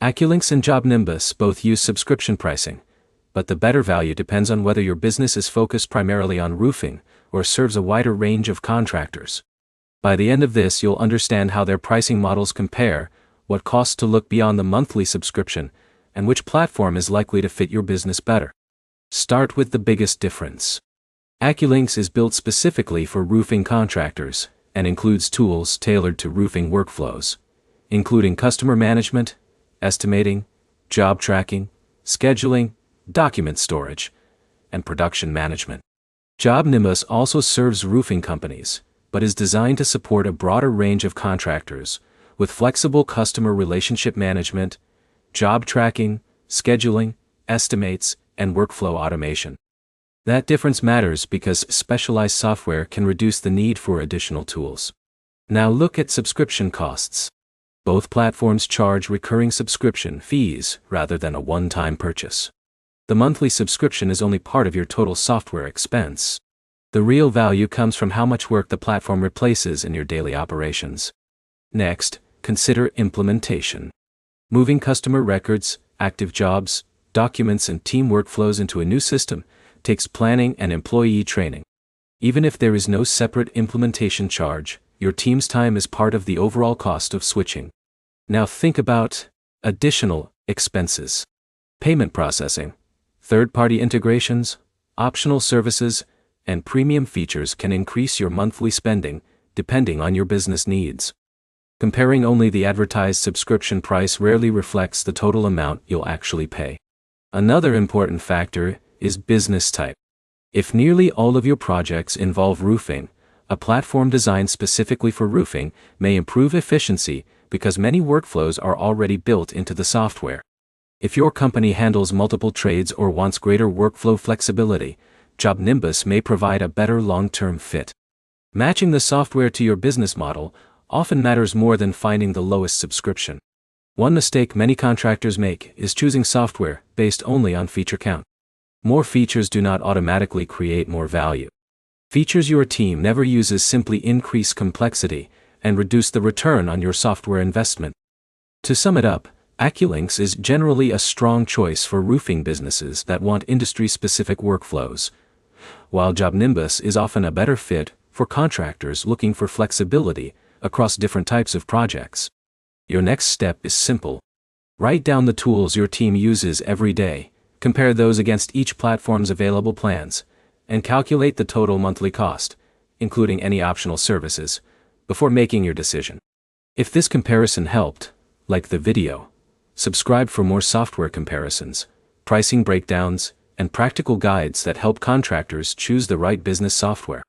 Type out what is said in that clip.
AccuLynx and JobNimbus both use subscription pricing, but the better value depends on whether your business is focused primarily on roofing or serves a wider range of contractors. By the end of this, you'll understand how their pricing models compare, what costs to look beyond the monthly subscription, and which platform is likely to fit your business better. Start with the biggest difference. AccuLynx is built specifically for roofing contractors and includes tools tailored to roofing workflows, including customer management, estimating, job tracking, scheduling, document storage, and production management. JobNimbus also serves roofing companies, but is designed to support a broader range of contractors with flexible customer relationship management, job tracking, scheduling, estimates, and workflow automation. That difference matters because specialized software can reduce the need for additional tools. Now look at subscription costs. Both platforms charge recurring subscription fees rather than a one-time purchase. The monthly subscription is only part of your total software expense. The real value comes from how much work the platform replaces in your daily operations. Next, consider implementation. Moving customer records, active jobs, documents, and team workflows into a new system takes planning and employee training. Even if there is no separate implementation charge, your team's time is part of the overall cost of switching. Now think about additional expenses. Payment processing, third-party integrations, optional services, and premium features can increase your monthly spending depending on your business needs. Comparing only the advertised subscription price rarely reflects the total amount you'll actually pay. Another important factor is business type. If nearly all of your projects involve roofing, a platform designed specifically for roofing may improve efficiency because many workflows are already built into the software. If your company handles multiple trades or wants greater workflow flexibility, JobNimbus may provide a better long-term fit. Matching the software to your business model often matters more than finding the lowest subscription. One mistake many contractors make is choosing software based only on feature count. More features do not automatically create more value. Features your team never uses simply increase complexity and reduce the return on your software investment. To sum it up, AccuLynx is generally a strong choice for roofing businesses that want industry-specific workflows, while JobNimbus is often a better fit for contractors looking for flexibility across different types of projects. Your next step is simple. Write down the tools your team uses every day, compare those against each platform's available plans, and calculate the total monthly cost, including any optional services, before making your decision. If this comparison helped, like the video, subscribe for more software comparisons, pricing breakdowns, and practical guides that help contractors choose the right business software.